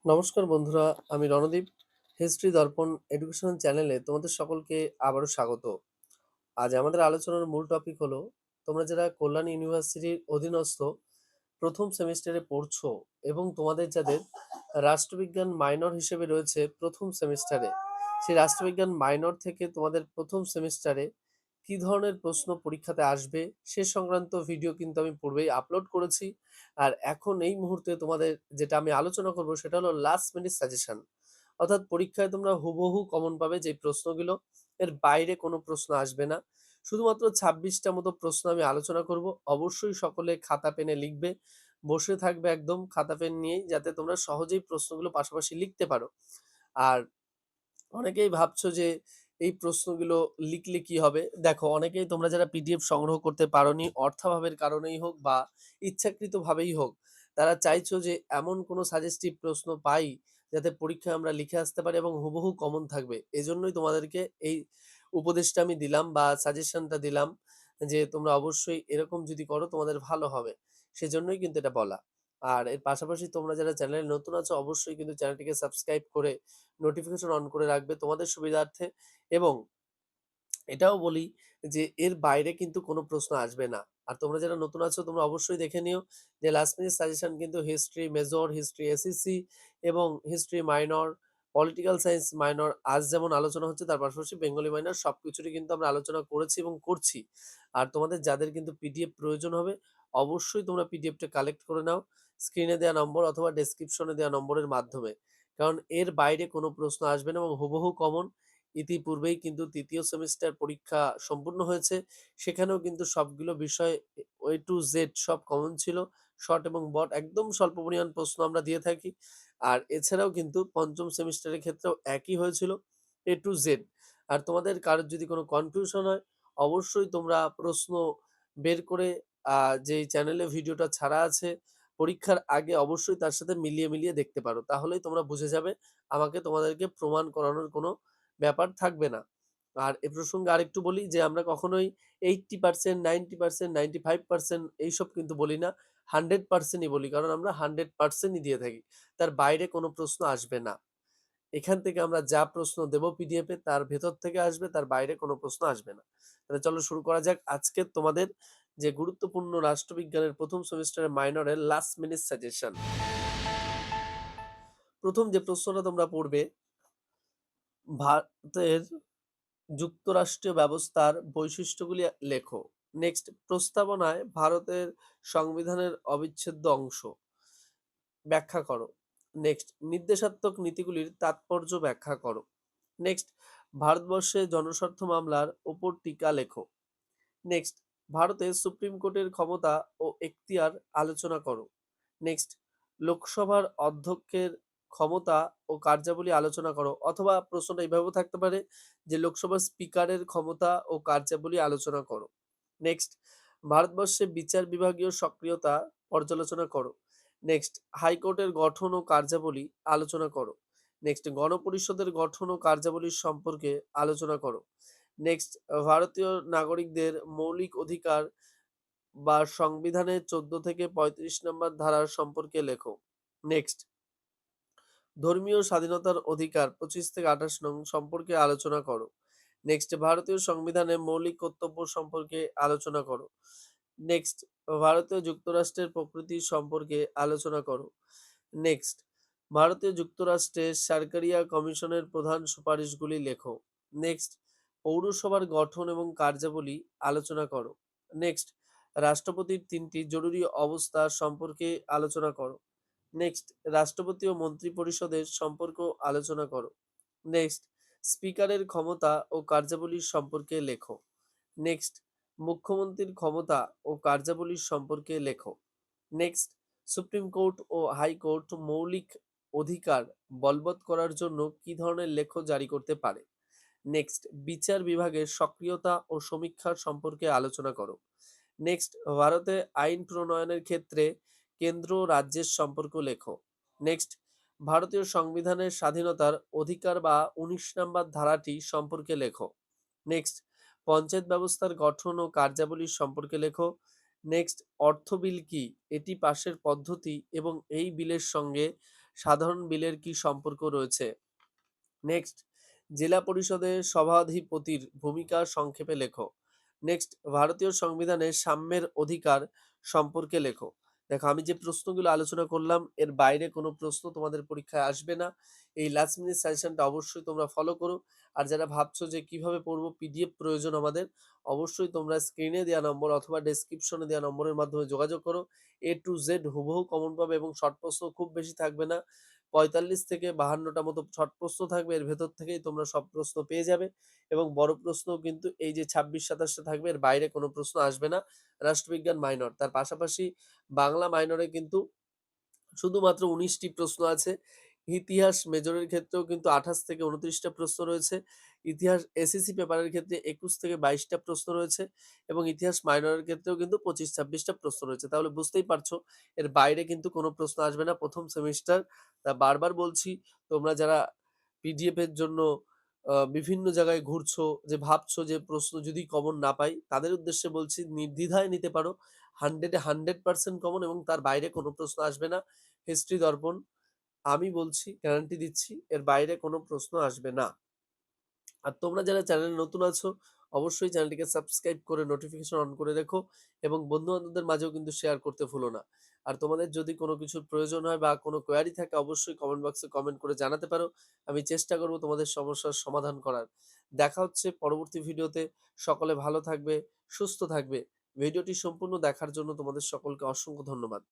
নমস্কার বন্ধুরা, আমি রণদীপ। হিস্ট্রি দর্পণ এডুকেশন চ্যানেলে তোমাদের সকলকে আবারও স্বাগত। আজ আমাদের আলোচনার মূল টপিক হলো, তোমরা যারা কল্যাণ ইউনিভার্সিটির অধীনস্থ প্রথম সেমিস্টারে পড়ছো এবং তোমাদের যাদের রাষ্ট্রবিজ্ঞান মাইনর হিসেবে রয়েছে প্রথম সেমিস্টারে, সেই রাষ্ট্রবিজ্ঞান মাইনর থেকে তোমাদের প্রথম সেমিস্টারে কি ধরনের প্রশ্ন পরীক্ষাতে আসবে সে সংক্রান্ত ভিডিও কিন্তু আমি পূর্বেই আপলোড করেছি। আর এখন এই মুহূর্তে তোমাদের যেটা আমি আলোচনা করব সেটা হলো লাস্ট মিনিট সাজেশন। অর্থাৎ পরীক্ষায় তোমরা হুবহু কমন পাবে যে প্রশ্নগুলো, এর বাইরে কোনো প্রশ্ন আসবে না। শুধুমাত্র 26টা মতো প্রশ্ন আমি আলোচনা করব। অবশ্যই সকলে খাতা পেনে লিখবে, বসে থাকবে একদম খাতা পেন নিয়েই, যাতে তোমরা সহজেই প্রশ্নগুলো পাশাপাশি লিখতে পারো। আর অনেকেই ভাবছো যে এই প্রশ্নগুলো লিখলে কি হবে। দেখো, অনেকেই তোমরা যারা পিডিএফ সংগ্রহ করতে পারোনি, অর্থাভাবের কারণেই হোক বা ইচ্ছাকৃতভাবেই হোক, তারা চাইছো যে এমন কোনো সাজেস্টিভ প্রশ্ন পাই যাতে পরীক্ষায় আমরা লিখে আসতে পারি এবং হুবহু কমন থাকবে। এজন্যই তোমাদেরকে এই উপদেশটা আমি দিলাম বা সাজেশনটা দিলাম, যে তোমরা অবশ্যই এরকম যদি করো তোমাদের ভালো হবে। সেজন্যই কিন্তু এটা বলা। আর এর পাশাপাশি তোমরা যারা চ্যানেলে নতুন আছো, অবশ্যই কিন্তু চ্যানেলটিকে সাবস্ক্রাইব করে নোটিফিকেশন অন করে রাখবে তোমাদের সুবিধার্থে। এবং এটাও বলি যে এর বাইরে কিন্তু কোনো প্রশ্ন আসবে না। আর তোমরা যারা নতুন আছো, তোমরা অবশ্যই দেখে নিও যে লাস্ট মিনিট সাজেশন কিন্তু হিস্ট্রি মেজর, হিস্ট্রি এসএসসি এবং history minor, political science minor আজ যেমন আলোচনা হচ্ছে, তার পাশাপাশি বেঙ্গলি মাইনর সবকিছুরই কিন্তু আমরা আলোচনা করেছি এবং করছি। আর তোমাদের যাদের কিন্তু পিডিএফ প্রয়োজন হবে, অবশ্যই তোমরা পিডিএফটা কালেক্ট করে নাও স্ক্রিনে দেওয়া নম্বর অথবা ডেসক্রিপশনে দেওয়া নম্বরের মাধ্যমে। কারণ এর বাইরে কোনো প্রশ্ন আসবে না এবং হুবহু কমন। ইতিপূর্বেই কিন্তু তৃতীয় সেমিস্টার পরীক্ষা সম্পূর্ণ হয়েছে। সেখানেও কিন্তু সবগুলো বিষয় A to Z সব কমন ছিল। শর্ট এবং বট একদম স্বল্প পরিমাণ প্রশ্ন আমরা দিয়ে থাকি। আর এছাড়াও কিন্তু পঞ্চম সেমিস্টারের ক্ষেত্রেও একই হয়েছিল, A to Z। আর তোমাদের কারোর যদি কোনো কনফিউশন হয়, অবশ্যই তোমরা প্রশ্ন বের করে যেই চ্যানেলে ভিডিওটা ছাড়া আছে পরীক্ষার আগে, অবশ্যই তার সাথে মিলিয়ে দেখতে পারো। তাহলেই তোমরা বুঝে যাবে, আমাকে তোমাদেরকে প্রমাণ করানোর কোনো ব্যাপার থাকবে না। আর এ প্রসঙ্গে আরেকটু বলি যে আমরা কখনোই 80%, 90%, 95% এইসব কিন্তু বলি না। 100% ই বলি। কারণ আমরা 100% ই দিয়ে থাকি। তার বাইরে কোনো প্রশ্ন আসবে না। এখান থেকে আমরা যা প্রশ্ন দেব পিডিএফ এ তার ভেতর থেকে আসবে, তার বাইরে কোনো প্রশ্ন আসবে না। তাহলে চলো শুরু করা যাক আজকে তোমাদের যে গুরুত্বপূর্ণ রাষ্ট্রবিজ্ঞানের প্রথম সেমিস্টারের মাইনরের লাস্ট মিনিট সাজেশন। প্রথম যে প্রশ্নটা তোমরা পড়বে, ভারতের যুক্তরাষ্ট্রীয় ব্যবস্থার বৈশিষ্ট্যগুলি লেখো। নেক্সট, প্রস্তাবনায় ভারতের সংবিধানের অবিচ্ছেদ্য অংশ ব্যাখ্যা করো। নেক্সট, নির্দেশাত্মক নীতিগুলির তাৎপর্য ব্যাখ্যা করো। নেক্সট, ভারতবর্ষে জনস্বার্থ মামলার ওপর টিকা লেখো। নেক্সট, ভারতের সুপ্রিম কোর্টের ক্ষমতা ও এখতিয়ার আলোচনা করো। নেক্সট, লোকসভার অধ্যক্ষের ক্ষমতা ও কার্যাবলী আলোচনা করো। অথবা প্রশ্নটা এইভাবেও থাকতে পারে যে লোকসভার স্পিকারের ক্ষমতা ও কার্যাবলী আলোচনা করো। নেক্সট, ভারতবর্ষে বিচার বিভাগীয় সক্রিয়তা পর্যালোচনা করো। নেক্সট, হাইকোর্টের গঠন ও কার্যাবলী আলোচনা করো। নেক্সট, গণপরিষদের গঠন ও কার্যাবলীর সম্পর্কে আলোচনা করো। নেক্সট, ভারতীয় নাগরিকদের মৌলিক অধিকার বা সংবিধানের 14 থেকে 35 নম্বর ধারার সম্পর্কে লেখো। নেক্সট, ধর্মীয় স্বাধীনতার অধিকার 25 থেকে 28 নং সম্পর্কে আলোচনা করো। নেক্সট, ভারতীয় সংবিধানে মৌলিক কর্তব্য সম্পর্কে আলোচনা করো। নেক্সট, ভারতীয় যুক্তরাষ্ট্রের প্রকৃতি সম্পর্কে আলোচনা করো। নেক্সট, ভারতীয় যুক্তরাষ্ট্রের সরকারিয়া কমিশনের প্রধান সুপারিশগুলি লেখো। নেক্সট, পৌরসভার গঠন এবং কার্যাবলী আলোচনা করো। নেক্সট, রাষ্ট্রপতির 3টি জরুরি অবস্থা সম্পর্কে আলোচনা করো। নেক্সট, রাষ্ট্রপতি ও মন্ত্রিপরিষদের সম্পর্ক আলোচনা করো। নেক্সট, স্পিকারের ক্ষমতা ও কার্যাবলীর সম্পর্কে লেখো। নেক্সট, মুখ্যমন্ত্রীর ক্ষমতা ও কার্যাবলীর সম্পর্কে লেখো। নেক্সট, সুপ্রিম কোর্ট ও হাইকোর্ট মৌলিক অধিকার বলবৎ করার জন্য কি ধরনের লেখ জারি করতে পারে। নেক্সট, বিচার বিভাগের সক্রিয়তা ও সমীক্ষার সম্পর্কে আলোচনা করো। নেক্সট, ভারতে আইন প্রণয়নের ক্ষেত্রে কেন্দ্র ও রাজ্যের সম্পর্ক লেখো। নেক্সট, ভারতীয় সংবিধানের স্বাধীনতার অধিকার বা 19 নম্বর ধারাটি সম্পর্কে লেখো। নেক্সট, পঞ্চায়েত ব্যবস্থার গঠন ও কার্যাবলী সম্পর্কে লেখো। নেক্সট, অর্থ বিল কি? এটি পাশের পদ্ধতি এবং এই বিলের সঙ্গে সাধারণ বিলের কি সম্পর্ক রয়েছে? নেক্সট, জেলা পরিষদের সভাধিপতির ভূমিকা সংক্ষেপে লেখো। নেক্সট, ভারতীয় সংবিধানে সাম্যের অধিকার সম্পর্কে লেখো। দেখো, আমি যে প্রশ্নগুলো আলোচনা করলাম এর বাইরে কোনো প্রশ্ন তোমাদের পরীক্ষায় আসবে না। এই লাস্ট মিনিট সাজেশনটা অবশ্যই তোমরা ফলো করো। আর যারা ভাবছো যে কিভাবে পড়বো, পিডিএফ প্রয়োজন আমাদের, অবশ্যই তোমরা স্ক্রিনে দেওয়া নম্বর অথবা ডেসক্রিপশনে দেওয়া নম্বরের মাধ্যমে যোগাযোগ করো। এ টু জেড হুবহু কমন পাবে এবং শর্ট প্রশ্ন খুব বেশি থাকবে না। ৪৫ থেকে ৫২টা মতো শর্ট প্রশ্ন থাকবে। এর ভেতর থেকেই তোমরা সব প্রশ্ন পেয়ে যাবে এবং বড় প্রশ্নও কিন্তু এই যে ২৬-২৭ টা থাকবে, এর বাইরে কোনো প্রশ্ন আসবে না। রাষ্ট্রবিজ্ঞান মাইনর। তার পাশাপাশি বাংলা মাইনরে কিন্তু শুধুমাত্র ১৯ টি প্রশ্ন আছে। ইতিহাস মেজরের ক্ষেত্রেও কিন্তু ২৮ থেকে ২৯ টা প্রশ্ন রয়েছে। ইতিহাস এসএসসি পেপারের ক্ষেত্রে ২১ থেকে ২২ টা প্রশ্ন রয়েছে এবং ইতিহাস মাইনরের ক্ষেত্রেও কিন্তু ২৫-২৬ টা প্রশ্ন রয়েছে। তাহলে বুঝতেই পারছো এর বাইরে কিন্তু কোনো প্রশ্ন আসবে না ১ম সেমিস্টার। বারবার বলছি, তোমরা যারা পিডিএফ এর জন্য বিভিন্ন জায়গায় ঘুরছো, যে ভাবছো যে প্রশ্ন যদি কমন না পাই, তাদের উদ্দেশ্যে বলছি নির্দ্বিধায় নিতে পারো। 100 এ 100% কমন এবং তার বাইরে কোনো প্রশ্ন আসবে না। হিস্ট্রি দর্পণ, আমি বলছি, গ্যারান্টি দিচ্ছি, এর বাইরে কোনো প্রশ্ন আসবে না। আর তোমরা যারা চ্যানেলে নতুন আছো, অবশ্যই চ্যানেলটিকে সাবস্ক্রাইব করে নোটিফিকেশন অন করে রেখো এবং বন্ধু-বান্ধবদের মাঝেও কিন্তু শেয়ার করতে ভুলো না। আর তোমাদের যদি কোনো কিছুর প্রয়োজন হয় বা কোনো কোয়েরি থাকে, অবশ্যই কমেন্ট বক্সে কমেন্ট করে জানাতে পারো। আমি চেষ্টা করব তোমাদের সমস্যার সমাধান করার। দেখা হচ্ছে পরবর্তী ভিডিওতে। সকলে ভালো থাকবে, সুস্থ থাকবে। ভিডিওটি সম্পূর্ণ দেখার জন্য তোমাদের সকলকে অসংখ্য ধন্যবাদ।